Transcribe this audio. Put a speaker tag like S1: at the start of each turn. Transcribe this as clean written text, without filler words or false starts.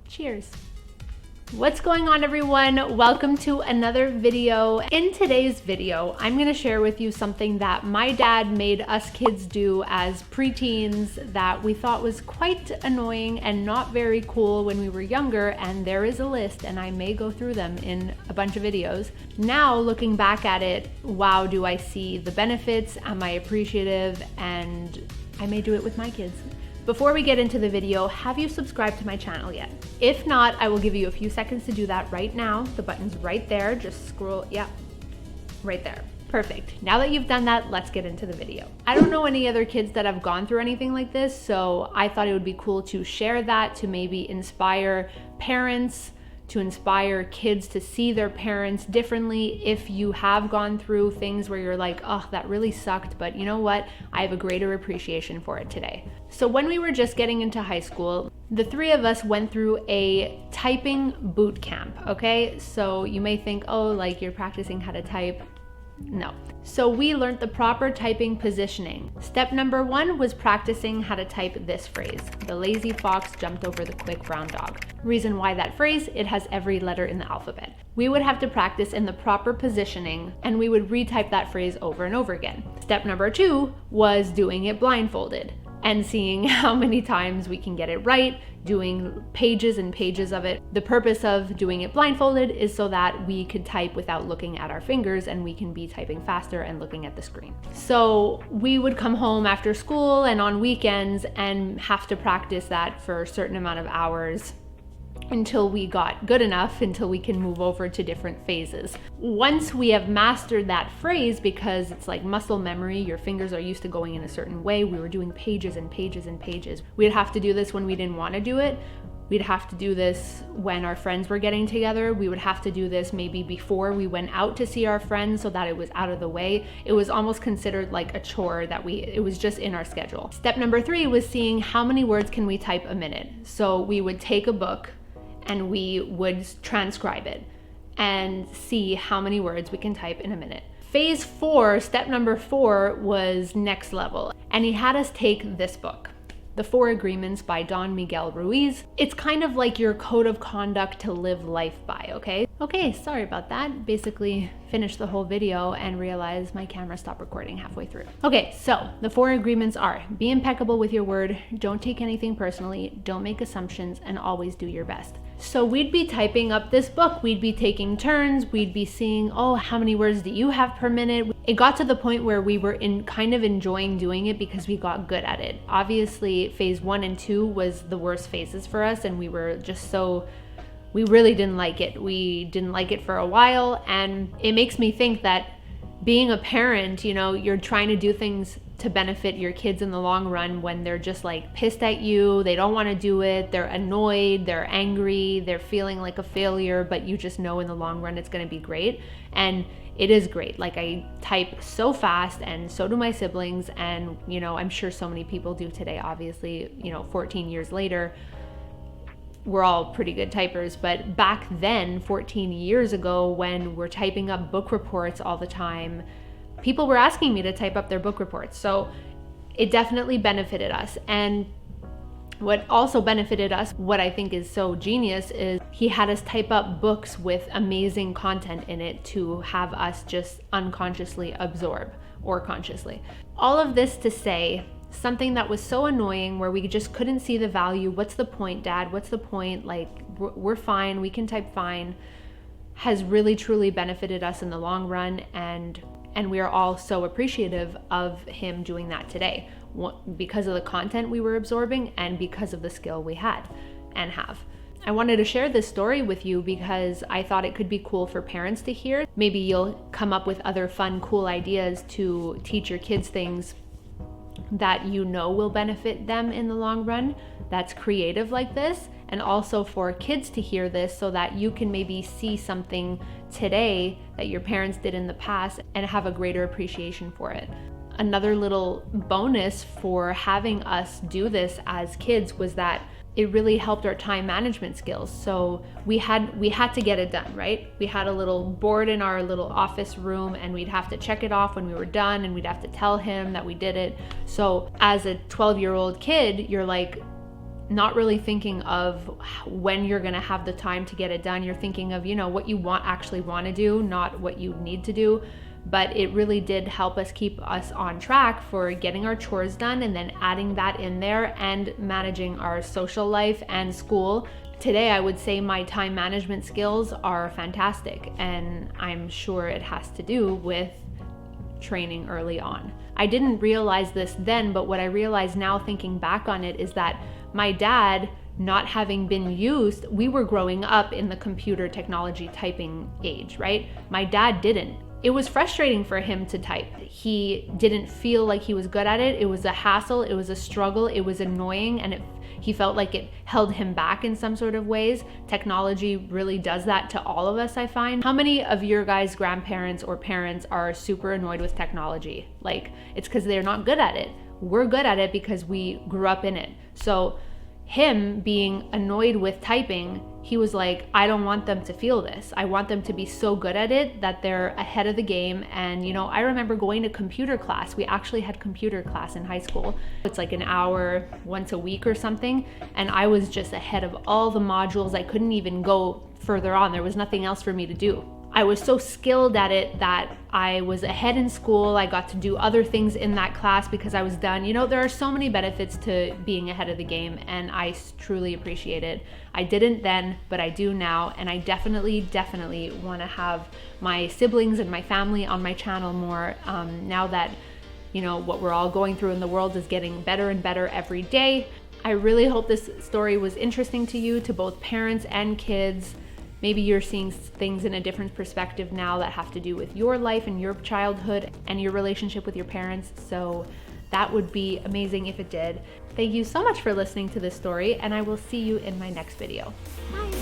S1: Cheers. What's going on, everyone? Welcome to another video. In today's video, I'm gonna share with you something that my dad made us kids do as preteens that we thought was quite annoying and not very cool when we were younger, and there is a list and I may go through them in a bunch of videos. Now, looking back at it, wow, do I see the benefits, am I appreciative, and I may do it with my kids. Before we get into the video, have you subscribed to my channel yet? If not, I will give you a few seconds to do that right now. The button's right there, just scroll, yeah, right there. Perfect. Now that you've done that, let's get into the video. I don't know any other kids that have gone through anything like this, so I thought it would be cool to share that, to maybe inspire parents, to inspire kids to see their parents differently. If you have gone through things where you're like, oh, that really sucked, but you know what? I have a greater appreciation for it today. So when we were just getting into high school, the three of us went through a typing boot camp, okay? So you may think, oh, like you're practicing how to type. No. So we learned the proper typing positioning. Step number 1 was practicing how to type this phrase: the lazy fox jumped over the quick brown dog. Reason why that phrase, it has every letter in the alphabet. We would have to practice in the proper positioning and we would retype that phrase over and over again. Step number 2 was doing it blindfolded and seeing how many times we can get it right, doing pages and pages of it. The purpose of doing it blindfolded is so that we could type without looking at our fingers and we can be typing faster and looking at the screen. So we would come home after school and on weekends and have to practice that for a certain amount of hours until we got good enough, until we can move over to different phases. Once we have mastered that phrase, because it's like muscle memory, your fingers are used to going in a certain way, we were doing pages and pages and pages. We'd have to do this when we didn't want to do it. We'd have to do this when our friends were getting together. We would have to do this maybe before we went out to see our friends so that it was out of the way. It was almost considered like a chore that it was just in our schedule. Step number 3 was seeing how many words can we type a minute. So we would take a book and we would transcribe it and see how many words we can type in a minute. Phase 4, step number 4 was next level. And he had us take this book, The 4 Agreements by Don Miguel Ruiz. It's kind of like your code of conduct to live life by, okay? Okay, sorry about that. Basically finished the whole video and realized my camera stopped recording halfway through. Okay, so the 4 agreements are: be impeccable with your word, don't take anything personally, don't make assumptions, and always do your best. So we'd be typing up this book, we'd be taking turns, we'd be seeing, oh, how many words do you have per minute? It got to the point where we were kind of enjoying doing it because we got good at it. Obviously, phase 1 and 2 was the worst phases for us, and we were just we really didn't like it. We didn't like it for a while, and it makes me think that being a parent, you know, you're trying to do things to benefit your kids in the long run when they're just like pissed at you, they don't want to do it, they're annoyed, they're angry, they're feeling like a failure, but you just know in the long run it's going to be great. And it is great. Like, I type so fast, and so do my siblings, and you know, I'm sure so many people do today. Obviously, you know, 14 years later, we're all pretty good typers, but back then, 14 years ago, when we're typing up book reports all the time, people were asking me to type up their book reports. So it definitely benefited us. And what also benefited us, what I think is so genius, is he had us type up books with amazing content in it to have us just unconsciously absorb, or consciously. All of this to say, something that was so annoying where we just couldn't see the value. What's the point, Dad? What's the point? Like, we're fine, we can type fine, has really truly benefited us in the long run. And we are all so appreciative of him doing that today, because of the content we were absorbing and because of the skill we had and have. I wanted to share this story with you because I thought it could be cool for parents to hear. Maybe you'll come up with other fun, cool ideas to teach your kids things that you know will benefit them in the long run, that's creative like this. And also for kids to hear this so that you can maybe see something today that your parents did in the past and have a greater appreciation for it. Another little bonus for having us do this as kids was that it really helped our time management skills. So we had to get it done, right? We had a little board in our little office room and we'd have to check it off when we were done, and we'd have to tell him that we did it. So as a 12-year-old kid, you're like, not really thinking of when you're gonna have the time to get it done. You're thinking of, what you actually want to do, not what you need to do. But it really did help us keep us on track for getting our chores done and then adding that in there and managing our social life and school. Today, I would say my time management skills are fantastic, and I'm sure it has to do with training early on. I didn't realize this then, but what I realize now thinking back on it is that my dad, not having been used, we were growing up in the computer technology typing age, right? My dad didn't. It was frustrating for him to type. He didn't feel like he was good at it. It was a hassle, it was a struggle, it was annoying, and he felt like it held him back in some sort of ways. Technology really does that to all of us, I find. How many of your guys' grandparents or parents are super annoyed with technology? Like, it's because they're not good at it. We're good at it because we grew up in it. So him being annoyed with typing, he was like, I don't want them to feel this. I want them to be so good at it that they're ahead of the game. And I remember going to computer class. We actually had computer class in high school. It's like an hour once a week or something. And I was just ahead of all the modules. I couldn't even go further on. There was nothing else for me to do. I was so skilled at it that I was ahead in school. I got to do other things in that class because I was done. There are so many benefits to being ahead of the game, and I truly appreciate it. I didn't then, but I do now, and I definitely want to have my siblings and my family on my channel more now that, what we're all going through in the world is getting better and better every day. I really hope this story was interesting to you, to both parents and kids. Maybe you're seeing things in a different perspective now that have to do with your life and your childhood and your relationship with your parents. So that would be amazing if it did. Thank you so much for listening to this story, and I will see you in my next video. Bye.